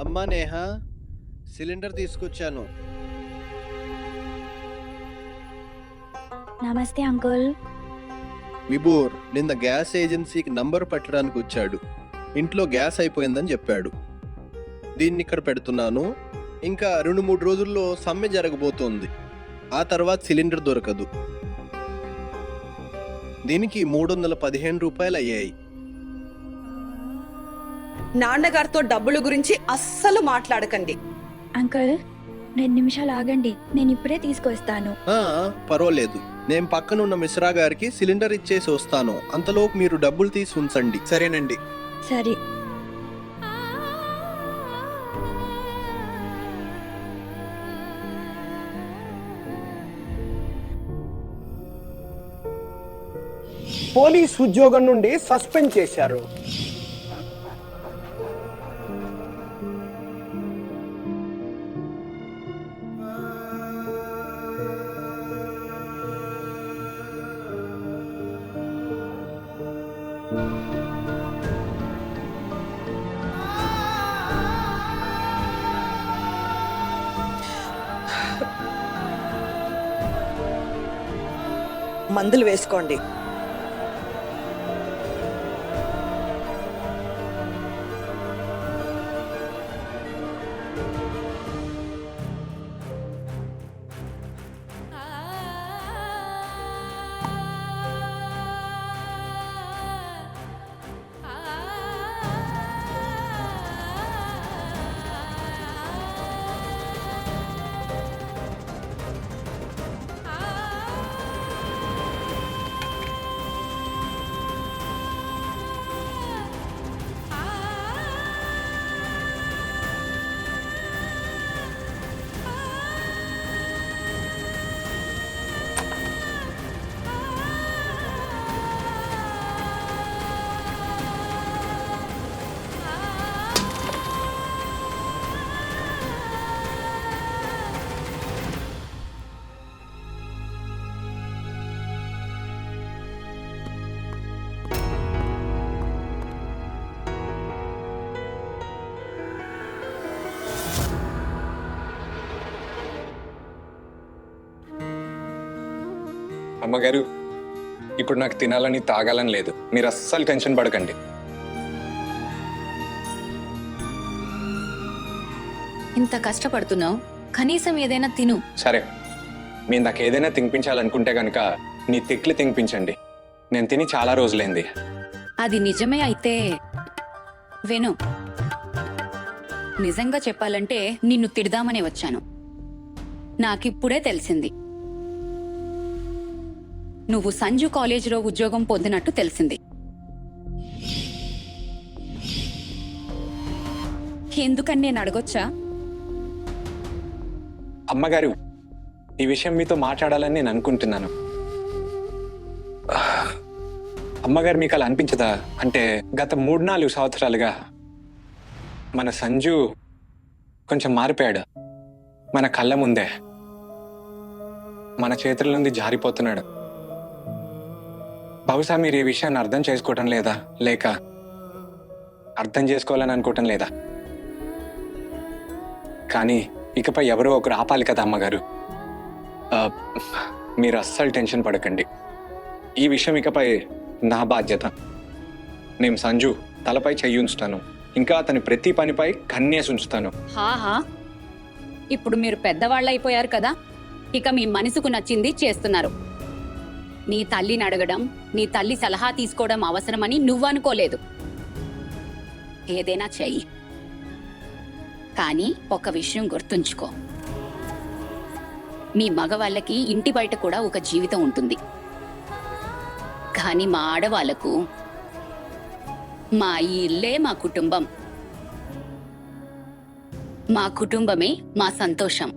అమ్మా నేహ, సిలిండర్ తీసుకొచ్చాను. నమస్తే అంకుల్. విభూర్ నిన్న గ్యాస్ ఏజెన్సీకి నంబర్ పెట్టడానికి వచ్చాడు. ఇంట్లో గ్యాస్ అయిపోయిందని చెప్పాడు. దీన్ని ఇక్కడ పెడుతున్నాను. ఇంకా 2-3 రోజుల్లో సమ్మె జరగబోతోంది. ఆ తర్వాత సిలిండర్ దొరకదు. దీనికి 315 రూపాయలు అయ్యాయి. నాన్నగారితో డబ్బుల గురించి అస్సలు మాట్లాడకండి. అంకుల్ 2 నిమిషాలు ఆగండి, నేను ఇప్పుడే తీసుకొస్తాను. పర్వాలేదు, నేను పక్కనున్న మిశ్రా గారికి సిలిండర్ ఇచ్చేసి వస్తాను. అంతలోపు మీరు డబ్బులు తీసి ఉంచండి. సరేనండి. సరే. పోలీస్ ఉద్యోగం నుండి సస్పెండ్ చేశారు. మందులు వేసుకోండి. అమ్మగారు, ఇప్పుడు నాకు తినాలని తాగాలని లేదు. మీరు అస్సలు టెన్షన్ పడకండి. ఇంత కష్టపడుతున్నావు, కనీసం ఏదైనా తిను. సరే, మీరు నాకు ఏదైనా తినిపించాలనుకుంటే కనుక నీ తిట్లు తినిపించండి. నేను తిని చాలా రోజులైంది. అది నిజమే అయితే విను. నిజంగా చెప్పాలంటే నిన్ను తిడదామనే వచ్చాను. నాకిప్పుడే తెలిసింది, నువ్వు సంజు కాలేజీలో ఉద్యోగం పొందినట్టు తెలిసింది. ఎందుకని నేను అడగొచ్చా? అమ్మగారు, ఈ విషయం మీతో మాట్లాడాలని నేను అనుకుంటున్నాను. అమ్మగారు, మీకు అలా అనిపించదా? అంటే గత 3-4 సంవత్సరాలుగా మన సంజు కొంచెం మారిపోయాడు. మన కళ్ళ ముందే మన చేతుల నుండి జారిపోతున్నాడు. బహుశా మీరు ఈ విషయాన్ని అర్థం చేసుకోవటం లేదా, లేక అర్థం చేసుకోవాలని అనుకోవటం లేదా? కానీ ఇకపై ఎవరో ఒకరు ఆపాలి కదా అమ్మగారు. మీరు అస్సలు టెన్షన్ పడకండి. ఈ విషయం ఇకపై నా బాధ్యత. నేను సంజు తలపై చెయ్యి ఉంచుతాను. ఇంకా అతని ప్రతి పనిపై కన్నేసి ఉంచుతాను. హాహా, ఇప్పుడు మీరు పెద్దవాళ్ళు అయిపోయారు కదా, ఇక మీ మనసుకు నచ్చింది చేస్తున్నారు. నీ తల్లిని అడగడం, నీ తల్లి సలహా తీసుకోవడం అవసరమని నువ్వనుకోలేదు. ఏదైనా చెయ్యి. కానీ ఒక విషయం గుర్తుంచుకో, మీ మగవాళ్ళకి ఇంటి బయట కూడా ఒక జీవితం ఉంటుంది. కానీ మా ఆడవాళ్లకు మా ఈ ఇల్లే మా కుటుంబం. మా కుటుంబమే మా సంతోషం.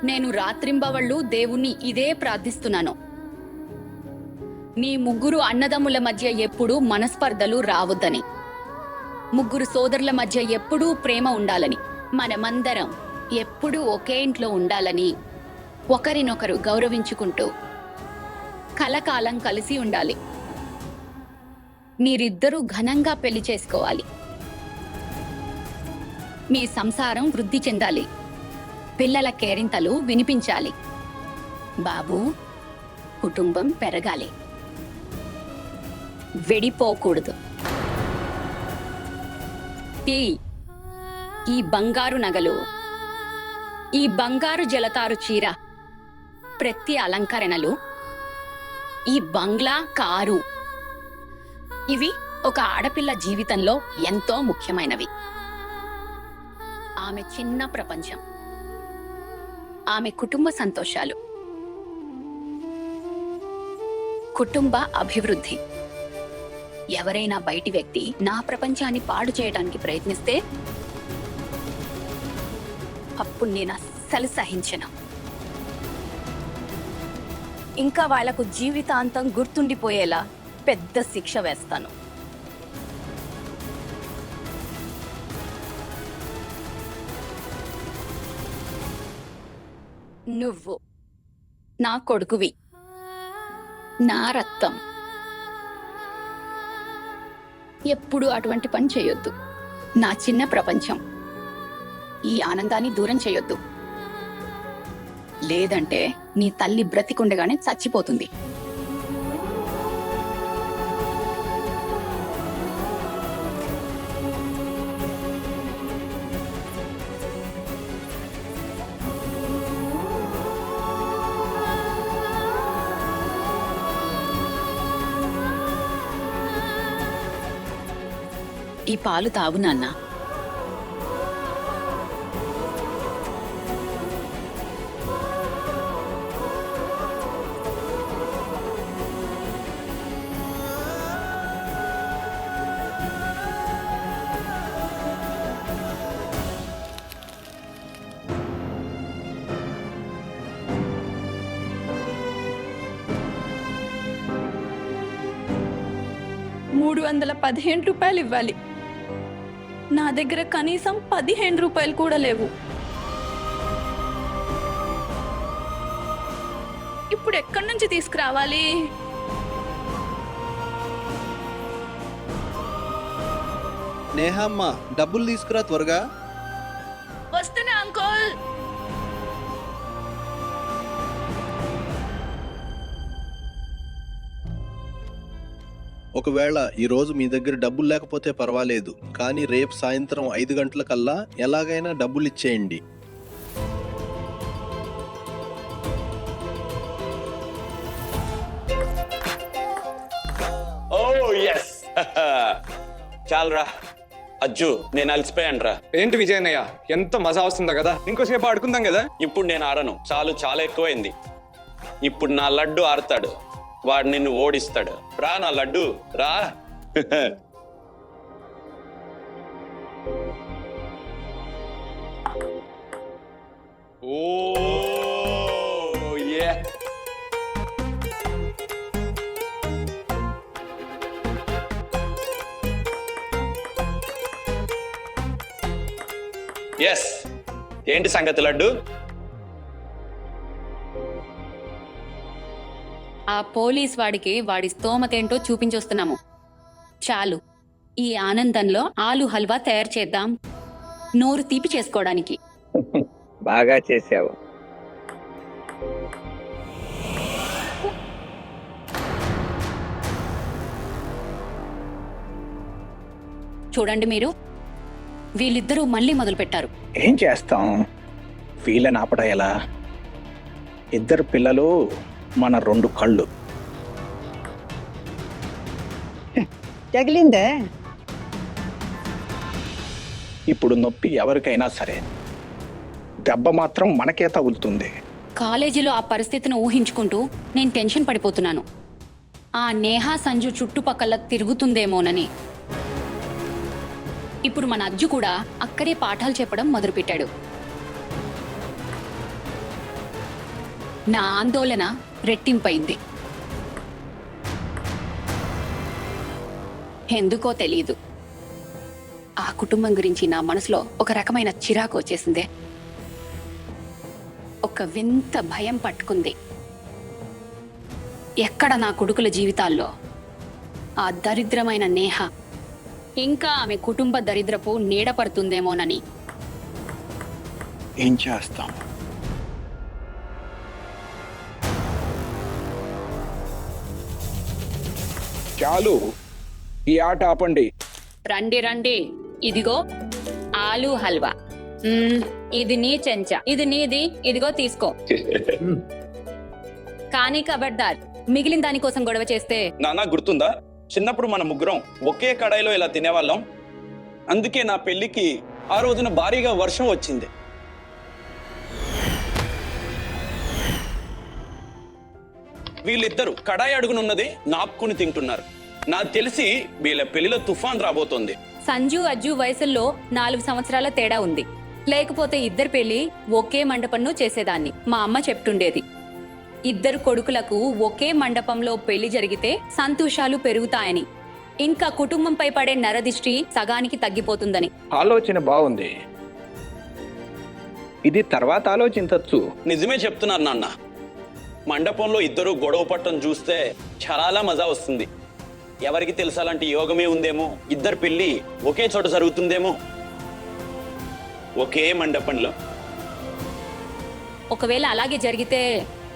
నేను రాత్రింబవళ్ళు దేవుణ్ణి ఇదే ప్రార్థిస్తున్నాను. నీ ముగ్గురు అన్నదమ్ముల మధ్య ఎప్పుడూ మనస్పర్ధలు రావద్దని, ముగ్గురు సోదరుల మధ్య ఎప్పుడూ ప్రేమ ఉండాలని, మనమందరం ఎప్పుడూ ఒకే ఇంట్లో ఉండాలని, ఒకరినొకరు గౌరవించుకుంటూ కలకాలం కలిసి ఉండాలి. మీరిద్దరూ ఘనంగా పెళ్లి చేసుకోవాలి. మీ సంసారం వృద్ధి చెందాలి, పిల్లల కేరింతలు వినిపించాలి, బాబు కుటుంబం పెరగాలి, వెడిపోకూడదు. ఈ బంగారు నగలు, ఈ బంగారు జలతారు చీర, ప్రతి అలంకరణలు, ఈ బంగ్లా, కారు, ఇవి ఒక ఆడపిల్ల జీవితంలో ఎంతో ముఖ్యమైనవి. ఆమె చిన్న ప్రపంచం, ఆమె కుటుంబ సంతోషాలు, కుటుంబ అభివృద్ధి. ఎవరైనా బయటి వ్యక్తి నా ప్రపంచాన్ని పాడు చేయడానికి ప్రయత్నిస్తే అప్పుడు నేను అస్సలు సహించను. ఇంకా వాళ్లకు జీవితాంతం గుర్తుండిపోయేలా పెద్ద శిక్ష వేస్తాను. నువ్వు నా కొడుకువి, నా రక్తం. ఎప్పుడు అటువంటి పని చేయొద్దు. నా చిన్న ప్రపంచం, ఈ ఆనందాన్ని దూరం చేయొద్దు. లేదంటే నీ తల్లి బ్రతికుండగానే చచ్చిపోతుంది. ఈ పాలు తాగు నాన్న. ₹315 ఇవ్వాలి. నా దగ్గర కనీసం ₹15 కూడా లేవు. ఇప్పుడు ఎక్కడి నుంచి తీసుకురావాలి? నేహమ్మ, డబ్బులు తీసుకురా త్వరగా. వస్తున్నా అంకుల్. ఒకవేళ ఈ రోజు మీ దగ్గర డబ్బులు లేకపోతే పర్వాలేదు, కానీ రేపు సాయంత్రం 5 గంటలకల్లా ఎలాగైనా డబ్బులు ఇచ్చేయండి. ఓ ఎస్ చాలరా అజ్జు, నేను అలసిపోయాను రా. ఏంటి విజయన్నయ్య, ఎంత మజా వస్తుందో కదా, ఇంకోసేపు ఆడుకుందాం కదా. ఇప్పుడు నేను ఆడను, చాలా ఎక్కువైంది. ఇప్పుడు నా లడ్డు ఆడతాడు, వాడు నిన్ను ఓడిస్తాడు. రా నా లడ్డు రా. ఓ యే. ఎస్, ఏంటి సంగతి లడ్డు? ఆ పోలీస్ వాడికి వాడి స్తోమతేంటో చూపించొస్తున్నాము. చాలు, ఈ ఆనందంలో ఆలు హల్వా తయారు చేద్దాం, నోరు తీపి చేసుకోవడానికి. బాగా చేసావు. చూడండి మీరు, వీళ్ళిద్దరూ మళ్ళీ మొదలు పెట్టారు. ఏం చేస్తాం, వీళ్ళని ఆపడం ఎలా? ఇద్దరు పిల్లలు మన 2 కళ్ళు. తగిలిందే. ఇప్పుడు నొప్పి ఎవరికైనా సరే, దెబ్బ మాత్రం మనకే తగులుతుంది. కాలేజీలో ఆ పరిస్థితిని ఊహించుకుంటూ నేను టెన్షన్ పడిపోతున్నాను. ఆ నేహా సంజు చుట్టుపక్కల తిరుగుతుందేమోనని. ఇప్పుడు మన అజ్జు కూడా అక్కడే పాఠాలు చెప్పడం మొదలుపెట్టాడు. నా ఆందోళన రెట్టింపైంది. ఎందుకో తెలీదు, ఆ కుటుంబం గురించి నా మనసులో ఒక రకమైన చిరాకు వచ్చేసిందే. ఒక వింత భయం పట్టుకుంది. ఎక్కడ నా కొడుకుల జీవితాల్లో ఆ దరిద్రమైన నేహ ఇంకా ఆమె కుటుంబ దరిద్రపు నీడ పడుతుందేమోనని. ఏం చేస్తాం? చాలు, ఈ ఆట ఆపండి. రండి రండి, ఇదిగో ఆలు హల్వా. ఇది నీ చెంచా, ఇది నీది, ఇదిగో తీసుకో. కానీ కబడ్దార్, మిగిలిన దానికోసం గొడవ చేస్తే. నాన్న గుర్తుందా, చిన్నప్పుడు మన ముగ్గురం ఒకే కడాయిలో ఇలా తినేవాళ్ళం. అందుకే నా పెళ్లికి ఆ రోజున భారీగా వర్షం వచ్చింది. వీళ్ళిద్దరు కడాయి అడుగునున్నది నాపుకుని తింటున్నారు. నాకు తెలిసి వీళ్ళ పెళ్లిలో తుఫాన్ రాబోతోంది. సంజు అజ్జు వయసుల్లో 4 సంవత్సరాల తేడా ఉంది. లేకపోతే ఇద్దరు పెళ్లి ఒకే మండపంలో చేసేదాన్ని. మా అమ్మ చెప్తుండేది, ఇద్దరు కొడుకులకు ఒకే మండపంలో పెళ్లి జరిగితే సంతోషాలు పెరుగుతాయని, ఇంకా కుటుంబంపై పడే నరదిష్టి సగానికి తగ్గిపోతుందని. ఆలోచన బాగుంది, ఇది తర్వాత ఆలోచించవచ్చు. నిజమే చెప్తున్నారు నాన్న. మండపంలో ఇద్దరు గొడవ పట్టం చూస్తే చాలా మజా వస్తుంది. ఎవరికి తెలుసు, అలాంటి యోగమే ఉందేమో. ఇద్దరు పెళ్లి ఒకే చోట జరుగుతుందేమో, ఒకే మండపంలో. ఒకవేళ అలాగే జరిగితే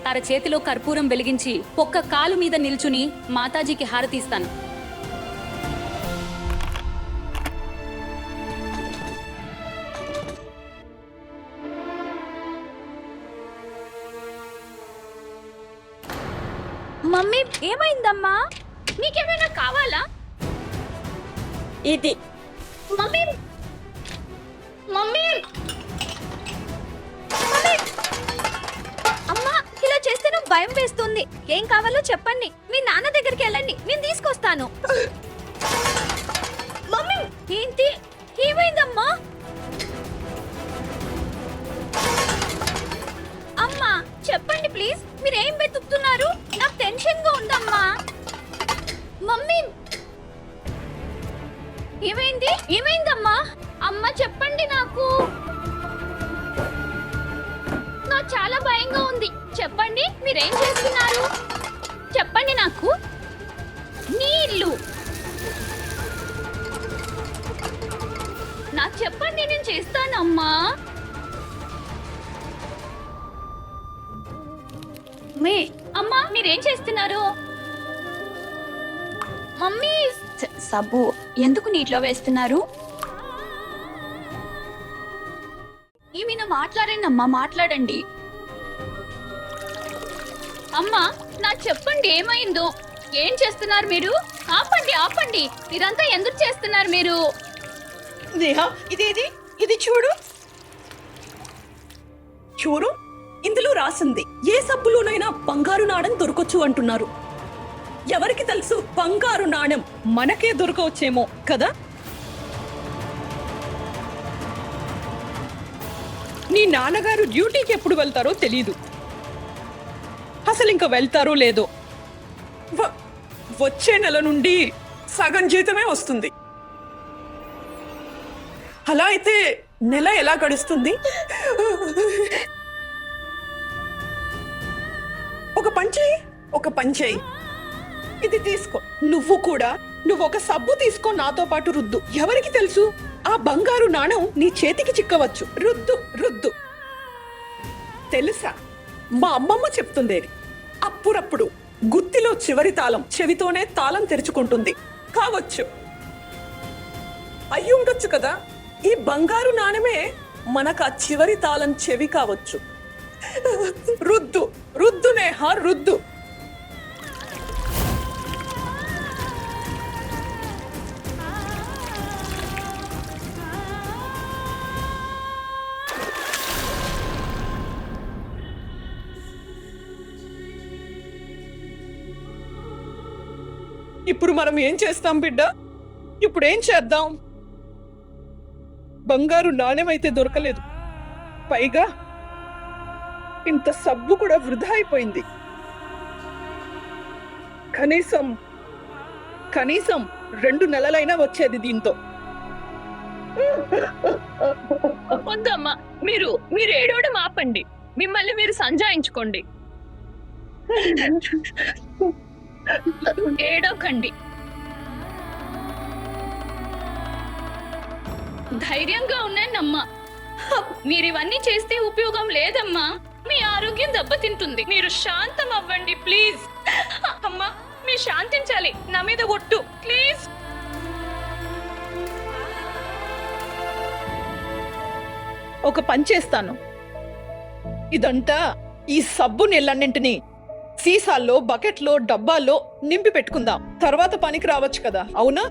తన చేతిలో కర్పూరం వెలిగించి ఒక్క కాలు మీద నిల్చుని మాతాజీకి హారతిస్తాను. మమ్మీ ఏమైందమ్మా? నీకేమైనా కావాలా? ఇది మమ్మీ మమ్మీ అమ్మా, ఇలా చేస్తే నువ్వు భయం వేస్తుంది. ఏం కావాలో చెప్పండి, మీ నాన్న దగ్గరికి వెళ్ళండి, నేను తీసుకొస్తాను. మమ్మీ ఏంటి, ఏమైందమ్మా? అమ్మా చెప్పండి ప్లీజ్, మీరేం వెతుకుతున్నారు? నాకు టెన్షన్ గా ఉందమ్మా. మమ్మీ ఏమైంది, ఏమైందమ్మా? అమ్మ చెప్పండి, నాకు చాలా భయంగా ఉంది. చెప్పండి, మీరేం చేస్తున్నారు? చెప్పండి నాకు. నీళ్ళు నాకు చెప్పండి, నేను చేస్తానమ్మా. అమ్మా మీరేం చేస్తున్నారు? మమ్మీ సబ్బు ఎందుకు నీటిలో వేస్తున్నారు? ఏమైనా మాట్లాడండి అమ్మా, మాట్లాడండి. అమ్మా నాకు చెప్పండి, ఏమైందో? ఏం చేస్తున్నారు మీరు? ఆపండి ఆపండి, మీరంతా ఎందుకు చేస్తున్నారు మీరు? నేహా, ఇది చూడు చూడు, ఇందులో రాసింది ఏ సబ్బులోనైనా బంగారు నాణెం దొరకొచ్చు అంటున్నారు. ఎవరికి తెలుసు, బంగారు నాణెం మనకే దొరకవచ్చేమో కదా. నీ నాన్నగారు డ్యూటీకి ఎప్పుడు వెళ్తారో తెలీదు. అసలు ఇంకా వెళ్తారో లేదో. వచ్చే నెల నుండి సగం జీతమే వస్తుంది. అలా అయితే నెల ఎలా గడుస్తుంది? ఒక పంచేయి, ఇది తీసుకో. నువ్వు ఒక సబ్బు తీసుకో, నాతో పాటు రుద్దు. ఎవరికి తెలుసు, ఆ బంగారు నాణం నీ చేతికి చిక్కవచ్చు. రుద్దు. తెలుసా, మా అమ్మమ్మ చెప్తుండేది, అప్పుడప్పుడు గుత్తిలో చివరి తాళం చెవితోనే తాళం తెరుచుకుంటుంది. కావచ్చు, అయ్యి ఉండొచ్చు కదా. ఈ బంగారు నాణమే మనకు ఆ చివరి తాళం చెవి కావచ్చు. రుద్దు నేహా, రుద్దు. ఇప్పుడు మనం ఏం చేస్తాం బిడ్డ? ఇప్పుడు ఏం చేద్దాం? బంగారు నాణెం అయితే దొరకలేదు, పైగా ఇంత సబ్బు కూడా వృధా అయిపోయింది. కనీసం 2 నెలలైనా వచ్చేది దీంతో. వద్దమ్మా, మీరు ఏడవడం ఆపండి. మిమ్మల్ని మీరు సంజాయించుకోండి. ఏడవకండి, ధైర్యంగా ఉన్నానమ్మా. మీరు ఇవన్నీ చేస్తే ఉపయోగం లేదమ్మా. మీ ఆరోగ్యం దెబ్బతింటుంది. మీరు శాంతం అవ్వండి ప్లీజ్. అమ్మా మీరు శాంతించాలి. నా మీద ఒట్టు ప్లీజ్. ఒక పని చేస్తాను. ఇదంతా ఈ సబ్బు నీళ్ళన్నింటినీ సీసాల్లో, బకెట్లో, డబ్బాల్లో నింపి పెట్టుకుందాం. తర్వాత పనికి రావచ్చు కదా, అవునా?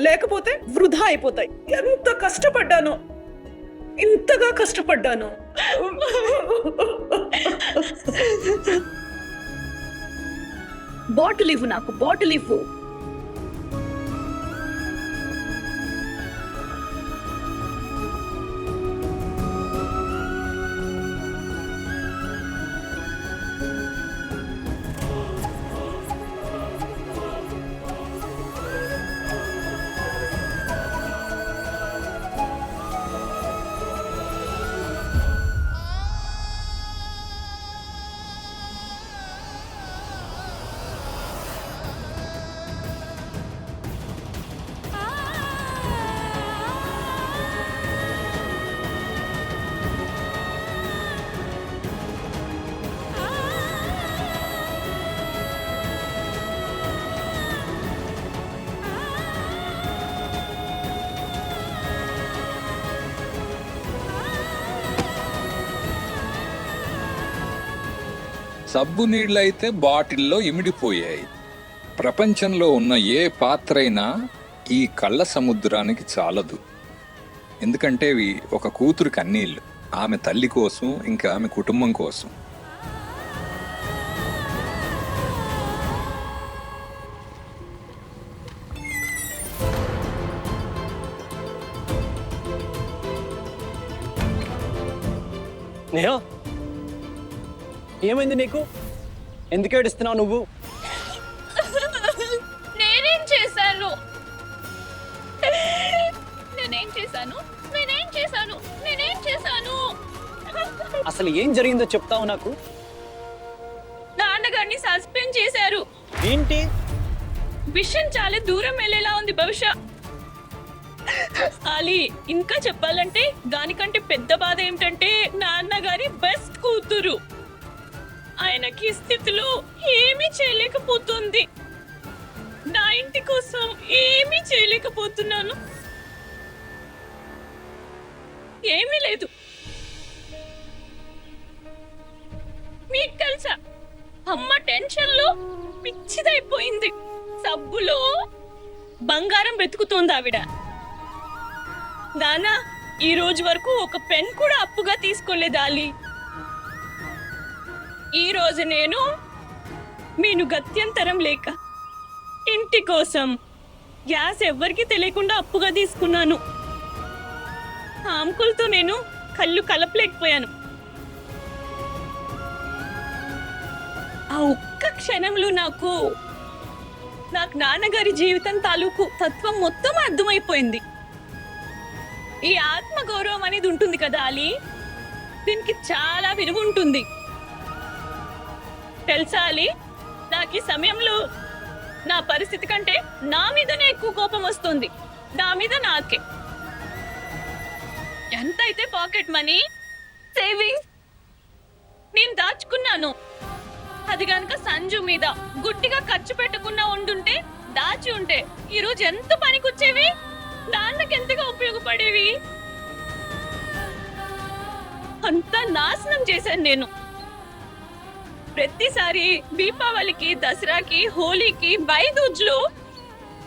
లేకపోతే వృధా అయిపోతాయి. ఎంత కష్టపడ్డాను, ఇంతగా కష్టపడ్డాను. బాటిల్ ఇవ్వు, నాకు బాటిల్ ఇవ్వు. సబ్బు నీళ్ళైతే బాటిల్లో ఇమిడిపోయాయి. ప్రపంచంలో ఉన్న ఏ పాత్రైనా ఈ కళ్ళ సముద్రానికి చాలదు. ఎందుకంటే ఇవి ఒక కూతురు కన్నీళ్ళు, ఆమె తల్లి కోసం, ఇంకా ఆమె కుటుంబం కోసం. నేహా, ఏమైంది నీకు? ఎందుకు ఏడుస్తున్నావు నువ్వు? నేనేం చేశాను? నేనేం చేశాను? నేనేం చేశాను? నేనేం చేశాను? అసలు ఏం జరిగిందో చెప్తావు నాకు? నాన్నగారిని సస్పెండ్ చేశారు. ఏంటి? విషయం చాలా దూరం వెళ్ళేలా ఉంది బహుశా. అలీ, ఇంకా చెప్పాలంటే దానికంటే పెద్ద బాధ ఏమిటంటే నాన్నగారి బెస్ట్ కూతురు ఆయనకి స్థితిలో ఏమీ చేయలేకపోతుంది. నా ఇంటి కోసం ఏమీ చేయలేకపోతున్నాను. ఏమీ లేదు. మీకు తెలుసా, అమ్మ టెన్షన్ లో పిచ్చిదైపోయింది. సబ్బులో బంగారం వెతుకుతోంది ఆవిడ. నాన్న ఈ రోజు వరకు ఒక పెన్ కూడా అప్పుగా తీసుకోలేదు అలీ. ఈ రోజు నేను గత్యంతరం లేక ఇంటి కోసం గ్యాస్ ఎవ్వరికి తెలియకుండా అప్పుగా తీసుకున్నాను. ఆ అంకుల్తో నేను కళ్ళు కలపలేకపోయాను. ఆ ఒక్క క్షణంలో నాకు నాన్నగారి జీవితం తాలూకు తత్వం మొత్తం అర్థమైపోయింది. ఈ ఆత్మగౌరవం అనేది ఉంటుంది కదా అలీ, దీనికి చాలా విలువ ఉంటుంది. తెలుసా అలీ, నాకు ఈ సమయంలో నా పరిస్థితి కంటే నా మీదనే ఎక్కువ కోపం వస్తుంది. నా మీద నాకే. ఎంతైతే పాకెట్ మనీ, సేవింగ్స్ నేను దాచుకున్నాను, అది గనక సంజు మీద గుడ్డిగా ఖర్చు పెట్టకుండా ఉండుంటే, దాచి ఉంటే ఈరోజు ఎంత పనికొచ్చేవి, నాన్నకి ఎంతగా ఉపయోగపడేవి. అంతా నాశనం చేశాను నేను. ప్రతిసారి దీపావళికి, దసరాకి, హోలీకి, బైదూజ్లో,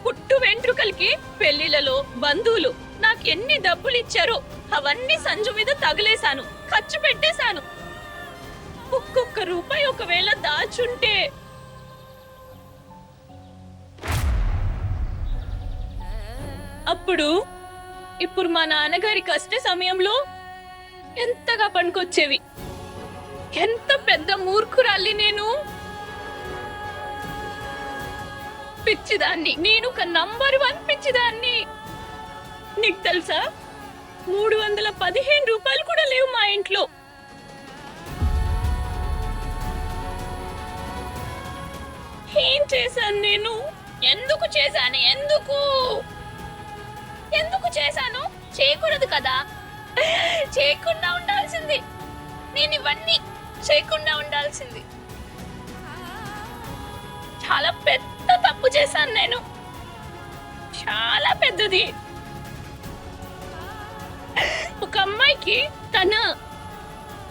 పుట్టు వెంట్రుకలకి, పెళ్లిలలో బంధువులు నాకు ఎన్ని డబ్బులు ఇచ్చారో అవన్నీ సంజు మీద తగిలేశాను, ఖర్చు పెట్టేశాను. ఒక్కొక్క రూపాయి ఒకవేళ దాచుంటే ఇప్పుడు మా నాన్నగారి కష్ట సమయంలో ఎంతగా పనికొచ్చేవి. ఎంత పెద్ద మూర్ఖురాలి నేను. పిచ్చిదాన్ని నేను, ఒక నంబర్ 1 పిచ్చిదాన్ని. నీకు తెలుసా, 315 రూపాయలు కూడా లేవు మా ఇంట్లో. ఏం చేశాను నేను? ఎందుకు చేశాను? ఎందుకు చేశాను? చేయకూడదు కదా. చేయకుండా ఉండాల్సింది. నేను ఇవన్నీ చేయకుండా ఉండాల్సింది. చాలా పెద్ద తప్పు చేశాను నేను, చాలా పెద్దది. ఒక అమ్మాయికి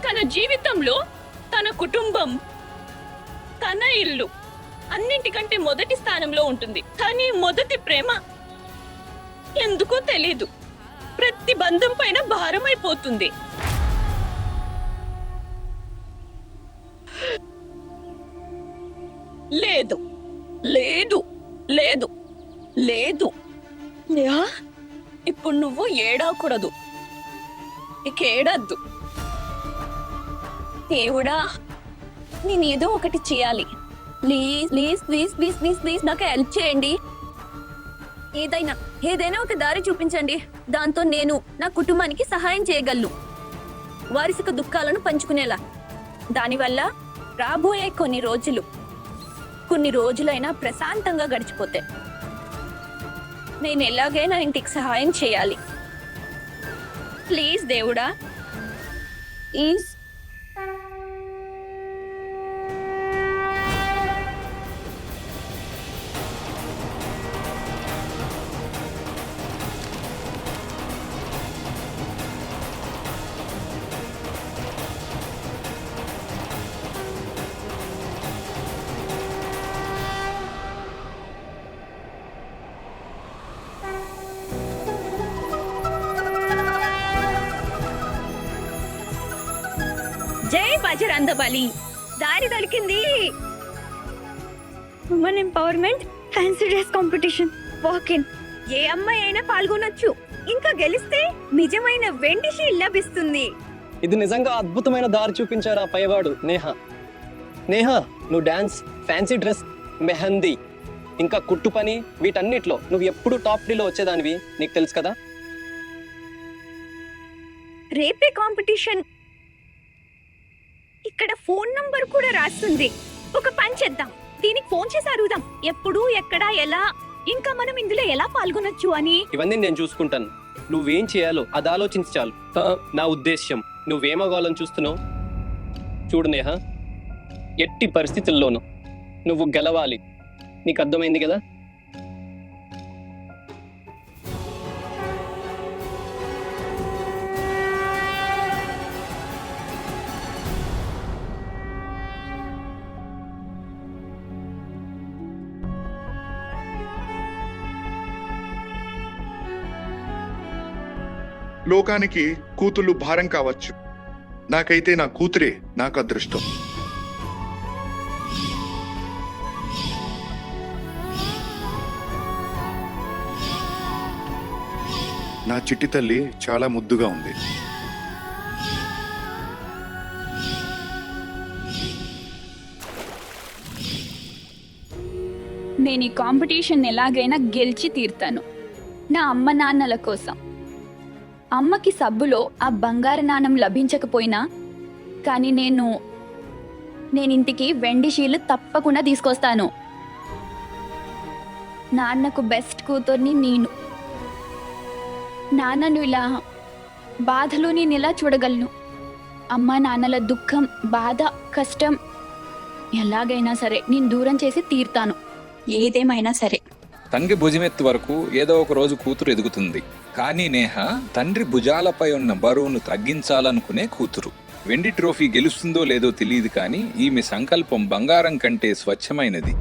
తన జీవితంలో తన కుటుంబం, తన ఇల్లు అన్నింటికంటే మొదటి స్థానంలో ఉంటుంది. కానీ మొదటి ప్రేమ ఎందుకో తెలీదు ప్రతి బంధం పైన భారమైపోతుంది. లేదు లేదు లేదు లేదు, ఇప్పుడు నువ్వు ఏడవకూడదు, ఇక ఏడద్దు. దేవుడా, నేనేదో ఒకటి చేయాలి. Please please please please please please నాకు హెల్ప్ చేయండి. ఏదైనా ఒక దారి చూపించండి. దాంతో నేను నా కుటుంబానికి సహాయం చేయగలను, వారి దుఃఖాలను పంచుకునేలా. దానివల్ల రాబోయే కొన్ని రోజులైనా ప్రశాంతంగా గడిచిపోతే నేను ఎలాగైనా ఇంటికి సహాయం చేయాలి. ప్లీజ్ దేవుడా, ప్లీజ్. జై బజరంగ బలి, దారి దొరికింది. Women empowerment fancy dress competition walk in. ఏ అమ్మాయి అయినా పాల్గొనొచ్చు. ఇంకా గెలిస్తే నిజమైన వెండి షీల్డ్ లభిస్తుంది. ఇది నిజంగా అద్భుతమైన దారి చూపించారు ఆ పైవాడు. నేహ, నువ్వు డాన్స్, ఫ్యాన్సీ డ్రెస్, మెహందీ, ఇంకా కుట్టు పని, వీటన్నిటిలో నువ్వు ఎప్పుడు టాప్ 3లో వచ్చేదానివి, నీకు తెలుసు కదా. రేపే కాంపిటీషన్. ఇక్కడ ఫోన్ నంబర్ కూడా రాస్తుంది. ఒక పని చేద్దాం, దీనికి ఫోన్ చేసి అడుగుదాం ఎప్పుడు, ఎక్కడ, ఎలా, ఇంకా మనం ఇందులో ఎలా పాల్గొనొచ్చు అని. ఇవన్నీ నేను చూసుకుంటాను. నువ్వేం చేయాలో అది ఆలోచించి చాలు. నా ఉద్దేశ్యం, నువ్వేమవ్వాలని చూస్తున్నావు చూడు నేహ, ఎట్టి పరిస్థితుల్లోనూ నువ్వు గెలవాలి. నీకు అర్థమైంది కదా. లోకానికి కూతుళ్ళు భారం కావచ్చు, నాకైతే నా కూతురే నాకు అదృష్టం. నా చిట్టి తల్లి చాలా ముద్దుగా ఉంది. నేను ఈ కాంపిటీషన్ ఎలాగైనా గెలిచి తీరుతాను, నా అమ్మ నాన్నల కోసం. అమ్మకి సబ్బులో ఆ బంగారు నాణం లభించకపోయినా కానీ నేను ఇంటికి వెండి షీల్డ్ తప్పకుండా తీసుకొస్తాను. నాన్నకు బెస్ట్ కూతుర్ని నేను. నాన్నను ఇలా బాధలో నేను ఎలా చూడగలను? అమ్మ నాన్నల దుఃఖం, బాధ, కష్టం ఎలాగైనా సరే నేను దూరం చేసి తీరుతాను, ఏదేమైనా సరే. తండ్రి భుజమెత్తు వరకు ఏదో ఒక రోజు కూతురు ఎదుగుతుంది. కానీ నేహ తండ్రి భుజాలపై ఉన్న బరువును తగ్గించాలనుకునే కూతురు. వెండి ట్రోఫీ గెలుస్తుందో లేదో తెలియదు, కానీ ఈమె సంకల్పం బంగారం కంటే స్వచ్ఛమైనది.